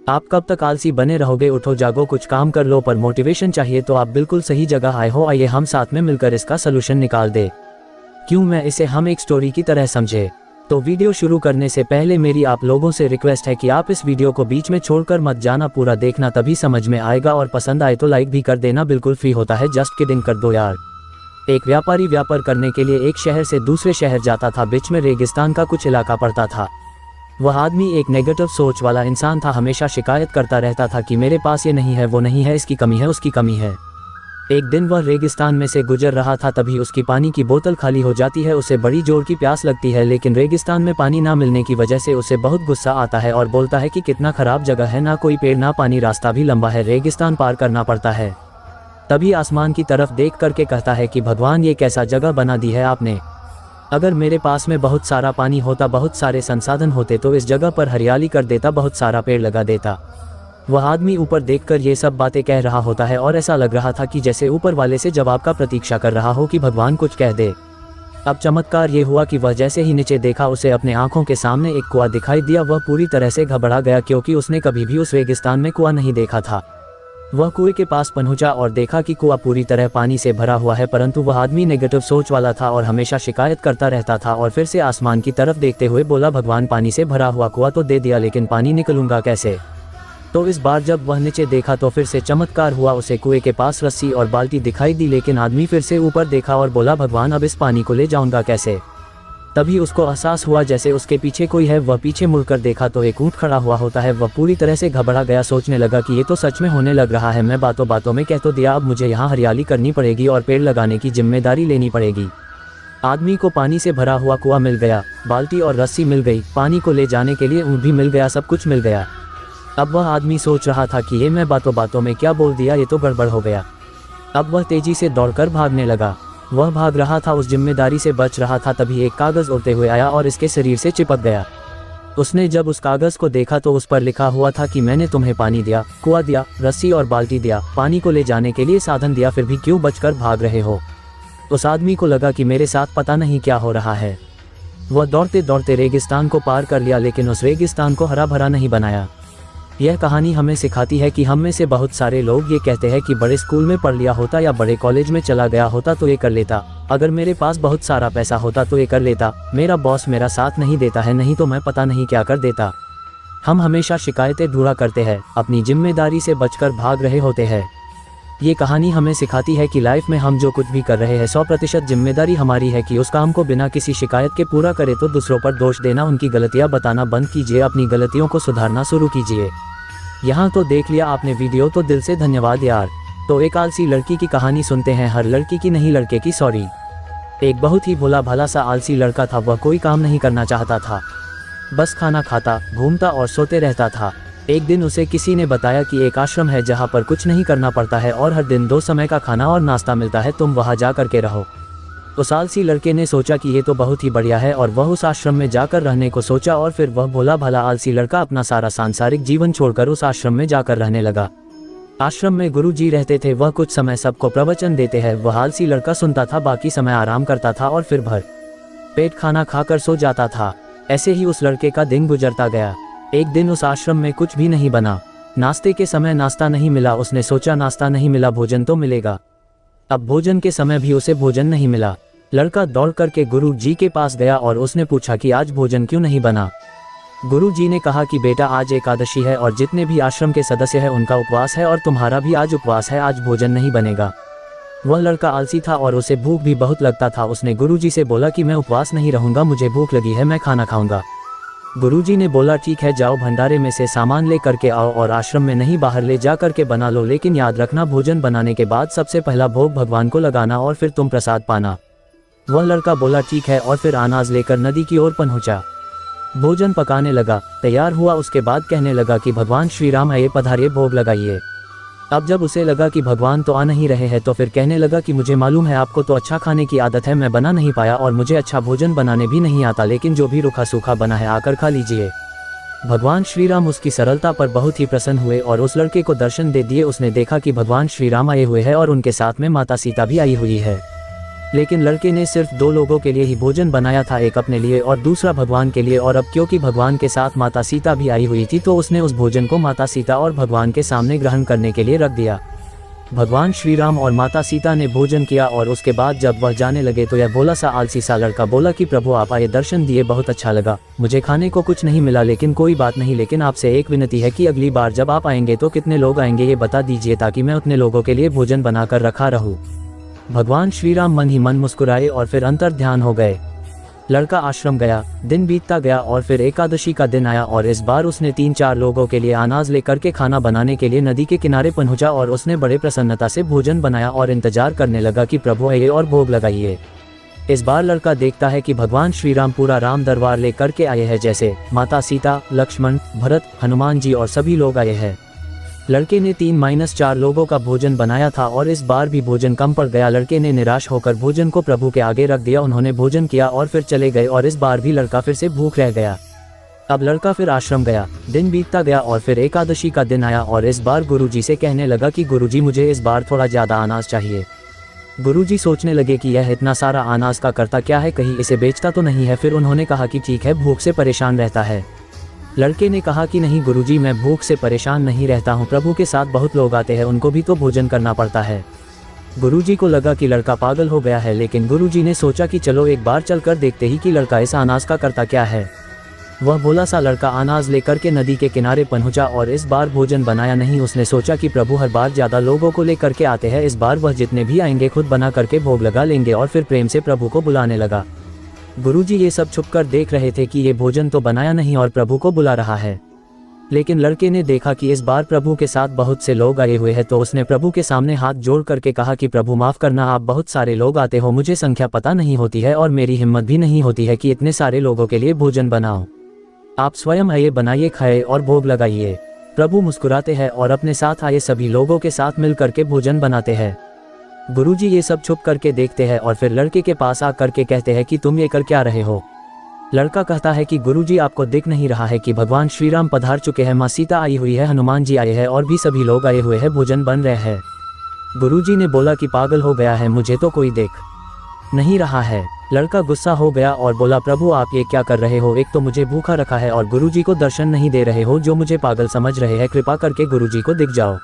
आप कब तक आलसी बने रहोगे? उठो जागो, कुछ काम कर लो। पर मोटिवेशन चाहिए तो आप बिल्कुल सही जगह आए हो। आइए हम साथ में मिलकर इसका सलूशन निकाल दे। क्यों मैं इसे हम एक स्टोरी की तरह समझे। तो वीडियो शुरू करने से पहले मेरी आप लोगों से रिक्वेस्ट है कि आप इस वीडियो को बीच में छोड़कर मत जाना, पूरा देखना, तभी समझ में आएगा। और पसंद आए तो लाइक भी कर देना, बिल्कुल फ्री होता है, जस्ट किडिंग कर दो यार। एक व्यापारी व्यापार करने के लिए एक शहर से दूसरे शहर जाता था। बीच में रेगिस्तान का कुछ इलाका पड़ता था। वह आदमी एक नेगेटिव सोच वाला इंसान था। हमेशा शिकायत करता रहता था कि मेरे पास ये नहीं है, वो नहीं है, इसकी कमी है, उसकी कमी है। एक दिन वह रेगिस्तान में से गुजर रहा था, तभी उसकी पानी की बोतल खाली हो जाती है। उसे बड़ी जोर की प्यास लगती है, लेकिन रेगिस्तान में पानी ना मिलने की वजह से उसे बहुत गुस्सा आता है और बोलता है कि कितना खराब जगह है, ना कोई पेड़ ना पानी, रास्ता भी लंबा है, रेगिस्तान पार करना पड़ता है। तभी आसमान की तरफ देख करके कहता है कि भगवान, ये कैसा जगह बना दी है आपने। अगर मेरे पास में बहुत सारा पानी होता, बहुत सारे संसाधन होते, तो इस जगह पर हरियाली कर देता, बहुत सारा पेड़ लगा देता। वह आदमी ऊपर देखकर ये सब बातें कह रहा होता है और ऐसा लग रहा था कि जैसे ऊपर वाले से जवाब का प्रतीक्षा कर रहा हो कि भगवान कुछ कह दे। अब चमत्कार ये हुआ कि वह जैसे ही नीचे देखा, उसे अपने आंखों के सामने एक कुआं दिखाई दिया। वह पूरी तरह से घबरा गया, क्योंकि उसने कभी भी उस रेगिस्तान में कुआं नहीं देखा था। वह कुएं के पास पहुंचा और देखा कि कुआं पूरी तरह पानी से भरा हुआ है, परंतु वह आदमी नेगेटिव सोच वाला था और हमेशा शिकायत करता रहता था। और फिर से आसमान की तरफ देखते हुए बोला, भगवान, पानी से भरा हुआ कुआं तो दे दिया, लेकिन पानी निकलूंगा कैसे। तो इस बार जब वह नीचे देखा तो फिर से चमत्कार हुआ। उसे कुएं के पास रस्सी और बाल्टी दिखाई दी, लेकिन आदमी फिर से ऊपर देखा और बोला, भगवान, अब इस पानी को ले जाऊंगा कैसे। तभी उसको एहसास हुआ जैसे उसके पीछे कोई है। वह पीछे मुड़कर देखा तो एक ऊंट खड़ा हुआ होता है। वह पूरी तरह से घबरा गया, सोचने लगा कि ये तो सच में होने लग रहा है। मैं बातों बातों में कह तो दिया, अब मुझे यहाँ हरियाली करनी पड़ेगी और पेड़ लगाने की जिम्मेदारी लेनी पड़ेगी। आदमी को पानी से भरा हुआ कुआं मिल गया, बाल्टी और रस्सी मिल गई, पानी को ले जाने के लिए ऊंट भी मिल गया, सब कुछ मिल गया। अब वह आदमी सोच रहा था कि ये मैं बातों बातों में क्या बोल दिया, ये तो गड़बड़ हो गया। अब वह तेजी से दौड़कर भागने लगा। वह भाग रहा था, उस जिम्मेदारी से बच रहा था। तभी एक कागज उड़ते हुए आया और इसके शरीर से चिपक गया। उसने जब उस कागज को देखा तो उस पर लिखा हुआ था कि मैंने तुम्हें पानी दिया, कुआं दिया, रस्सी और बाल्टी दिया, पानी को ले जाने के लिए साधन दिया, फिर भी क्यों बचकर भाग रहे हो। उस आदमी को लगा कि मेरे साथ पता नहीं क्या हो रहा है। वह दौड़ते दौड़ते रेगिस्तान को पार कर लिया, लेकिन उस रेगिस्तान को हरा भरा नहीं बनाया। यह कहानी हमें सिखाती है कि हम में से बहुत सारे लोग ये कहते हैं कि बड़े स्कूल में पढ़ लिया होता या बड़े कॉलेज में चला गया होता तो ये कर लेता, अगर मेरे पास बहुत सारा पैसा होता तो ये कर लेता, मेरा बॉस मेरा साथ नहीं देता है, नहीं तो मैं पता नहीं क्या कर देता। हम हमेशा शिकायतें ढूंढा करते हैं, अपनी जिम्मेदारी से बचकर भाग रहे होते हैं। ये कहानी हमें सिखाती है कि लाइफ में हम जो कुछ भी कर रहे हैं 100% जिम्मेदारी हमारी है कि उस काम को बिना किसी शिकायत के पूरा करें। तो दूसरों पर दोष देना, उनकी गलतियां बताना बंद कीजिए, अपनी गलतियों को सुधारना शुरू कीजिए। यहाँ तो देख लिया आपने वीडियो, तो दिल से धन्यवाद यार। तो एक आलसी लड़की की कहानी सुनते हैं, हर लड़की की नहीं, लड़के की, सॉरी। एक बहुत ही भोला भाला सा आलसी लड़का था। वह कोई काम नहीं करना चाहता था, बस खाना खाता, घूमता और सोते रहता था। एक दिन उसे किसी ने बताया कि एक आश्रम है जहाँ पर कुछ नहीं करना पड़ता है और हर दिन 2 समय का खाना और नाश्ता मिलता है, तुम वहाँ जा करके रहो। उस आलसी लड़के ने सोचा कि ये तो बहुत ही बढ़िया है और वह उस आश्रम में जाकर रहने को सोचा। और फिर वह भोला भाला आलसी लड़का अपना सारा सांसारिक जीवन छोड़कर उस आश्रम में जाकर रहने लगा। आश्रम में गुरु जी रहते थे, वह कुछ समय सबको प्रवचन देते हैं। वह आलसी लड़का सुनता था, बाकी समय आराम करता था और फिर भर पेट खाना खाकर सो जाता था। ऐसे ही उस लड़के का दिन गुजरता गया। एक दिन उस आश्रम में कुछ भी नहीं बना। नाश्ते के समय नाश्ता नहीं मिला। उसने सोचा नाश्ता नहीं मिला, भोजन तो मिलेगा। अब भोजन के समय भी उसे भोजन नहीं मिला। लड़का दौड़ करके गुरु जी के पास गया और उसने पूछा कि आज भोजन क्यों नहीं बना। गुरु जी ने कहा कि बेटा, आज एकादशी है और जितने भी आश्रम के सदस्य हैं उनका उपवास है और तुम्हारा भी आज उपवास है, आज भोजन नहीं बनेगा। वह लड़का आलसी था और उसे भूख भी बहुत लगता था। उसने गुरु जी से बोला कि मैं उपवास नहीं रहूंगा, मुझे भूख लगी है, मैं खाना खाऊंगा। गुरुजी ने बोला ठीक है, जाओ भंडारे में से सामान ले करके आओ और आश्रम में नहीं बाहर ले जा करके बना लो, लेकिन याद रखना भोजन बनाने के बाद सबसे पहला भोग भगवान को लगाना और फिर तुम प्रसाद पाना। वह लड़का बोला ठीक है और फिर अनाज लेकर नदी की ओर पहुंचा। भोजन पकाने लगा, तैयार हुआ, उसके बाद कहने लगा कि भगवान श्री राम आइए, पधारिए, भोग लगाइए। अब जब उसे लगा कि भगवान तो आ नहीं रहे हैं तो फिर कहने लगा कि मुझे मालूम है आपको तो अच्छा खाने की आदत है, मैं बना नहीं पाया और मुझे अच्छा भोजन बनाने भी नहीं आता, लेकिन जो भी रूखा सूखा बना है आकर खा लीजिए। भगवान श्री राम उसकी सरलता पर बहुत ही प्रसन्न हुए और उस लड़के को दर्शन दे दिए। उसने देखा कि भगवान श्री राम आए हुए हैं और उनके साथ में माता सीता भी आई हुई है। लेकिन लड़के ने सिर्फ 2 लोगों के लिए ही भोजन बनाया था, एक अपने लिए और दूसरा भगवान के लिए। और अब क्योंकि भगवान के साथ माता सीता भी आई हुई थी तो उसने उस भोजन को माता सीता और भगवान के सामने ग्रहण करने के लिए रख दिया। भगवान श्री राम और माता सीता ने भोजन किया और उसके बाद जब वह जाने लगे तो यह भोला सा आलसी सा लड़का बोला कि प्रभु आप आए, दर्शन दिए, बहुत अच्छा लगा। मुझे खाने को कुछ नहीं मिला, लेकिन कोई बात नहीं, लेकिन आपसे एक विनती है कि अगली बार जब आप आएंगे तो कितने लोग आएंगे ये बता दीजिए, ताकि मैं उतने लोगों के लिए भोजन बनाकर रखा रहूं। भगवान श्री राम मन ही मन मुस्कुराए और फिर अंतर ध्यान हो गए। लड़का आश्रम गया, दिन बीतता गया और फिर एकादशी का दिन आया और इस बार उसने 3-4 लोगों के लिए अनाज लेकर के खाना बनाने के लिए नदी के किनारे पहुंचा और उसने बड़े प्रसन्नता से भोजन बनाया और इंतजार करने लगा कि प्रभु आइए और भोग लगाइए। इस बार लड़का देखता है कि भगवान श्री राम पूरा राम दरबार लेकर के आए हैं, जैसे माता सीता, लक्ष्मण, भरत, हनुमान जी और सभी लोग आए हैं। लड़के ने 3-4 लोगों का भोजन बनाया था और इस बार भी भोजन कम पड़ गया। लड़के ने निराश होकर भोजन को प्रभु के आगे रख दिया। उन्होंने भोजन किया और फिर चले गए और इस बार भी लड़का फिर से भूख रह गया। अब लड़का फिर आश्रम गया, दिन बीतता गया और फिर एकादशी का दिन आया और इस बार गुरुजी से कहने लगा कि गुरुजी मुझे इस बार थोड़ा ज़्यादा अनाज चाहिए। गुरुजी सोचने लगे कि यह इतना सारा अनाज का करता क्या है, कहीं इसे बेचता तो नहीं है। फिर उन्होंने कहा कि ठीक है, भूख से परेशान रहता है। लड़के ने कहा कि नहीं गुरुजी, मैं भूख से परेशान नहीं रहता हूँ, प्रभु के साथ बहुत लोग आते हैं, उनको भी तो भोजन करना पड़ता है। गुरुजी को लगा कि लड़का पागल हो गया है, लेकिन गुरुजी ने सोचा कि चलो एक बार चलकर देखते ही कि लड़का इस अनाज का करता क्या है। वह भोला सा लड़का अनाज लेकर के नदी के किनारे पहुंचा और इस बार भोजन बनाया नहीं। उसने सोचा कि प्रभु हर बार ज़्यादा लोगों को लेकर के आते हैं, इस बार वह जितने भी आएंगे खुद बना करके भोग लगा लेंगे और फिर प्रेम से प्रभु को बुलाने लगा। गुरुजी ये सब छुपकर देख रहे थे कि ये भोजन तो बनाया नहीं और प्रभु को बुला रहा है। लेकिन लड़के ने देखा कि इस बार प्रभु के साथ बहुत से लोग आए हुए हैं, तो उसने प्रभु के सामने हाथ जोड़ करके कहा कि प्रभु माफ़ करना, आप बहुत सारे लोग आते हो, मुझे संख्या पता नहीं होती है और मेरी हिम्मत भी नहीं होती है कि इतने सारे लोगों के लिए भोजन बनाओ। आप स्वयं आइए, बनाइए, खाए और भोग लगाइए। प्रभु मुस्कुराते हैं और अपने साथ आए सभी लोगों के साथ मिल करके भोजन बनाते हैं। गुरुजी ये सब छुप करके देखते हैं और फिर लड़के के पास आ करके कहते हैं कि तुम ये कर क्या रहे हो। लड़का कहता है कि गुरुजी आपको दिख नहीं रहा है कि भगवान श्री राम पधार चुके हैं, माँ सीता आई हुई है, हनुमान जी आए हैं और भी सभी लोग आए हुए हैं, भोजन बन रहे हैं। गुरुजी ने बोला कि पागल हो गया है, मुझे तो कोई देख नहीं रहा है। लड़का गुस्सा हो गया और बोला प्रभु आप ये क्या कर रहे हो, एक तो मुझे भूखा रखा है और गुरुजी को दर्शन नहीं दे रहे हो, जो मुझे पागल समझ रहे हैं, कृपा करके गुरुजी को दिख जाओ।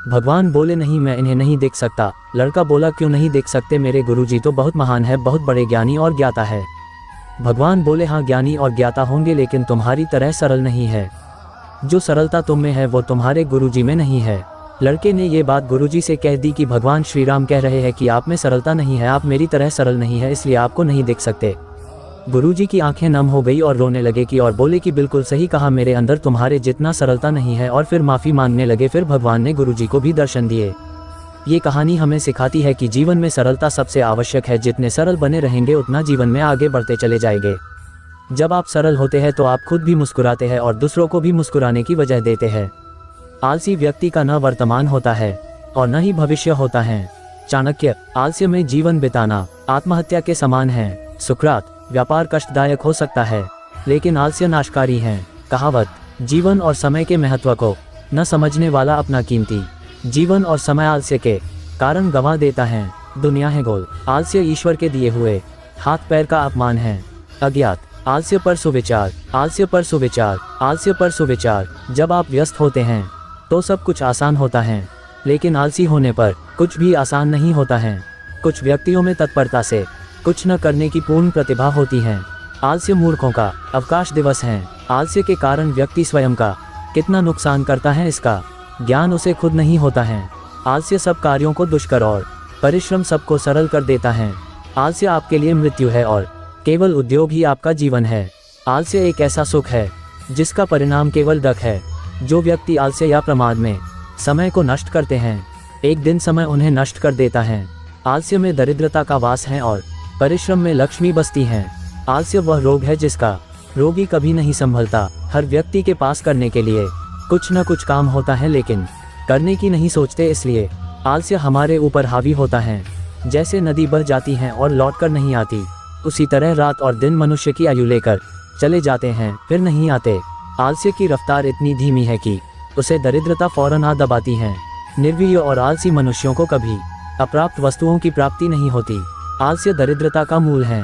भगवान बोले नहीं, मैं इन्हें नहीं देख सकता। लड़का बोला क्यों नहीं देख सकते, मेरे गुरुजी तो बहुत महान है, बहुत बड़े ज्ञानी और ज्ञाता है। भगवान बोले हाँ ज्ञानी और ज्ञाता होंगे, लेकिन तुम्हारी तरह सरल नहीं है। जो सरलता तुम में है वो तुम्हारे गुरुजी में नहीं है। लड़के ने ये बात गुरुजी से कह दी कि भगवान श्री राम कह रहे हैं कि आप में सरलता नहीं है, आप मेरी तरह सरल नहीं है, इसलिए आपको नहीं देख सकते। गुरुजी की आंखें नम हो गई और रोने लगे कि और बोले कि बिल्कुल सही कहा, मेरे अंदर तुम्हारे जितना सरलता नहीं है, और फिर माफ़ी मांगने लगे। फिर भगवान ने गुरुजी को भी दर्शन दिए। ये कहानी हमें सिखाती है कि जीवन में सरलता सबसे आवश्यक है, जितने सरल बने रहेंगे उतना जीवन में आगे बढ़ते चले जाएंगे। जब आप सरल होते हैं तो आप खुद भी मुस्कुराते हैं और दूसरों को भी मुस्कुराने की वजह देते हैं। आलसी व्यक्ति का न वर्तमान होता है और न ही भविष्य होता है। चाणक्य, आलस्य में जीवन बिताना आत्महत्या के समान है। सुकरात, व्यापार कष्टदायक हो सकता है लेकिन आलस्य नाशकारी है। कहावत, जीवन और समय के महत्व को न समझने वाला अपना कीमती जीवन और समय आलस्य के कारण गंवा देता है। दुनिया है गोल, आलस्य ईश्वर के दिए हुए हाथ पैर का अपमान है। अज्ञात, आलस्य पर सुविचार, आलस्य पर सुविचार, आलस्य पर सुविचार। जब आप व्यस्त होते हैं तो सब कुछ आसान होता है, लेकिन आलसी होने पर कुछ भी आसान नहीं होता है। कुछ व्यक्तियों में तत्परता से कुछ न करने की पूर्ण प्रतिभा होती है। आलस्य मूर्खों का अवकाश दिवस है। आलस्य के कारण व्यक्ति स्वयं का कितना नुकसान करता है इसका ज्ञान उसे खुद नहीं होता है। आलस्य सब कार्यों को दुष्कर और परिश्रम सबको सरल कर देता है। आलस्य आपके लिए मृत्यु है और केवल उद्योग ही आपका जीवन है। आलस्य एक ऐसा सुख है जिसका परिणाम केवल दुख है। जो व्यक्ति आलस्य या प्रमाद में समय को नष्ट करते हैं, एक दिन समय उन्हें नष्ट कर देता है। आलस्य में दरिद्रता का वास है और परिश्रम में लक्ष्मी बसती है। आलस्य वह रोग है जिसका रोगी कभी नहीं संभलता। हर व्यक्ति के पास करने के लिए कुछ न कुछ काम होता है, लेकिन करने की नहीं सोचते, इसलिए आलस्य हमारे ऊपर हावी होता है। जैसे नदी बह जाती है और लौट कर नहीं आती, उसी तरह रात और दिन मनुष्य की आयु लेकर चले जाते हैं, फिर नहीं आते। आलस्य की रफ्तार इतनी धीमी है कि उसे दरिद्रता फौरन आ दबाती है। निर्वीर्य और आलसी मनुष्यों को कभी अप्राप्त वस्तुओं की प्राप्ति नहीं होती। आलस्य दरिद्रता का मूल है।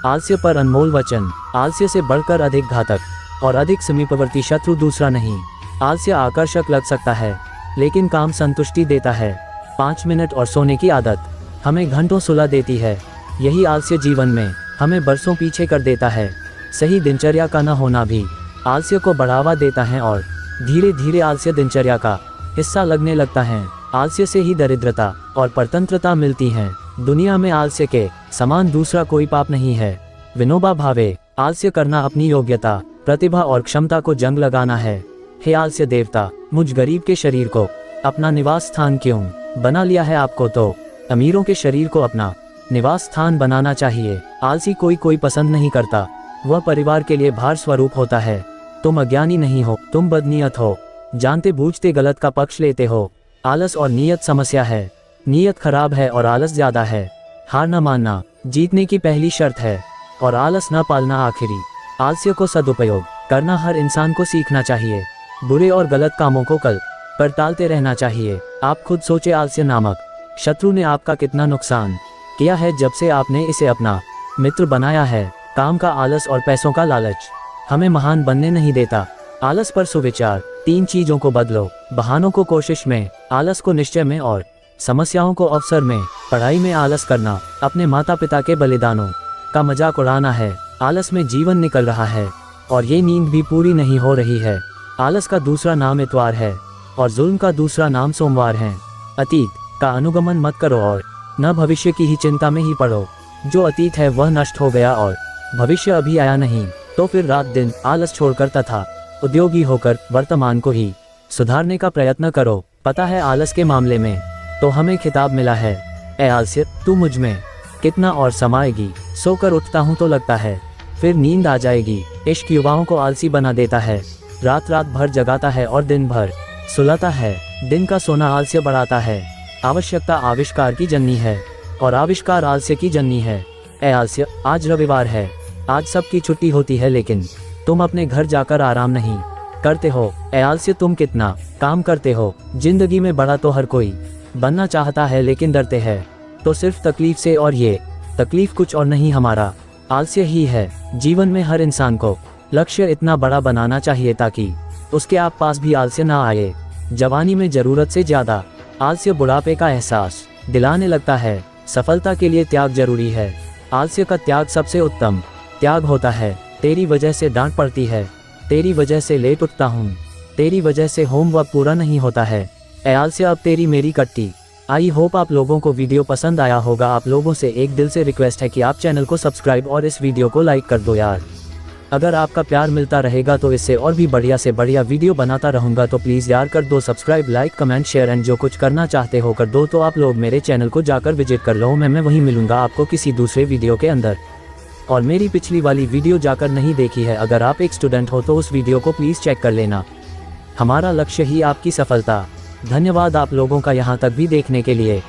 आलस्य पर अनमोल वचन। आलस्य से बढ़कर अधिक घातक और अधिक समीपवर्ती शत्रु दूसरा नहीं। आलस्य आकर्षक लग सकता है, लेकिन काम संतुष्टि देता है। 5 मिनट और सोने की आदत हमें घंटों सुला देती है। यही आलस्य जीवन में हमें बरसों पीछे कर देता है। सही दिनचर्या का न होना भी आलस्य को बढ़ावा देता है और धीरे धीरे आलस्य दिनचर्या का हिस्सा लगने लगता है। आलस्य से ही दरिद्रता और परतंत्रता मिलती है। दुनिया में आलस्य के समान दूसरा कोई पाप नहीं है। विनोबा भावे। आलस्य करना अपनी योग्यता, प्रतिभा और क्षमता को जंग लगाना है। हे आलस्य देवता, मुझ गरीब के शरीर को अपना निवास स्थान क्यों बना लिया है? आपको तो अमीरों के शरीर को अपना निवास स्थान बनाना चाहिए। आलसी कोई पसंद नहीं करता, वह परिवार के लिए भार स्वरूप होता है। तुम अज्ञानी नहीं हो, तुम बदनीयत हो, जानते बूझते गलत का पक्ष लेते हो। आलस और नीयत समस्या है। नीयत खराब है और आलस ज्यादा है। हार न मानना जीतने की पहली शर्त है और आलस न पालना आखिरी। आलस्य को सदुपयोग करना हर इंसान को सीखना चाहिए। बुरे और गलत कामों को कल पर टालते रहना चाहिए। आप खुद सोचे, आलस्य नामक शत्रु ने आपका कितना नुकसान किया है जब से आपने इसे अपना मित्र बनाया है। काम का आलस और पैसों का लालच हमें महान बनने नहीं देता। आलस पर सुविचार। 3 चीजों को बदलो। बहानों को कोशिश में, आलस को निश्चय में और समस्याओं को अवसर में। पढ़ाई में आलस करना अपने माता पिता के बलिदानों का मजाक उड़ाना है। आलस में जीवन निकल रहा है और ये नींद भी पूरी नहीं हो रही है। आलस का दूसरा नाम इतवार है और जुल्म का दूसरा नाम सोमवार है। अतीत का अनुगमन मत करो और न भविष्य की ही चिंता में ही पड़ो। जो अतीत है वह नष्ट हो गया और भविष्य अभी आया नहीं, तो फिर रात दिन आलस छोड़कर तथा उद्योगी होकर वर्तमान को ही सुधारने का प्रयत्न करो। पता है, आलस के मामले में तो हमें खिताब मिला है। ए आलस्य, तू मुझ में कितना और समाएगी। सोकर उठता हूँ तो लगता है फिर नींद आ जाएगी। इश्क युवाओं को आलसी बना देता है। रात रात भर जगाता है और दिन भर सुलाता है। दिन का सोना आलस्य बढ़ाता है। आवश्यकता आविष्कार की जननी है और आविष्कार आलस्य की जननी है। ए आलस्य, आज रविवार है, आज सबकी छुट्टी होती है, लेकिन तुम अपने घर जाकर आराम नहीं करते हो। ए आलस्य, तुम कितना काम करते हो। जिंदगी में बड़ा तो हर कोई बनना चाहता है, लेकिन डरते हैं तो सिर्फ तकलीफ से, और ये तकलीफ कुछ और नहीं, हमारा आलस्य ही है। जीवन में हर इंसान को लक्ष्य इतना बड़ा बनाना चाहिए ताकि उसके आप पास भी आलस्य ना आए। जवानी में जरूरत से ज्यादा आलस्य बुढ़ापे का एहसास दिलाने लगता है। सफलता के लिए त्याग जरूरी है। आलस्य का त्याग सबसे उत्तम त्याग होता है। तेरी वजह से डांट पड़ती है, तेरी वजह से लेट उठता हूँ, तेरी वजह से होमवर्क पूरा नहीं होता है। ए आलस्य, अब तेरी मेरी कट्टी। आई होप आप लोगों को वीडियो पसंद आया होगा। आप लोगों से एक दिल से रिक्वेस्ट है कि आप चैनल को सब्सक्राइब और इस वीडियो को लाइक कर दो यार। अगर आपका प्यार मिलता रहेगा तो इससे और भी बढ़िया से बढ़िया वीडियो बनाता रहूँगा, तो प्लीज़ यार कर दो subscribe, like, comment, share and जो कुछ करना चाहते हो कर दो। तो आप लोग मेरे चैनल को जाकर विजिट कर लो। मैं वहीं मिलूंगा आपको किसी दूसरे वीडियो के अंदर। और मेरी पिछली वाली वीडियो जाकर नहीं देखी है अगर आप एक स्टूडेंट हो तो उस वीडियो को प्लीज़ चेक कर लेना। हमारा लक्ष्य ही आपकी सफलता। धन्यवाद आप लोगों का यहाँ तक भी देखने के लिए।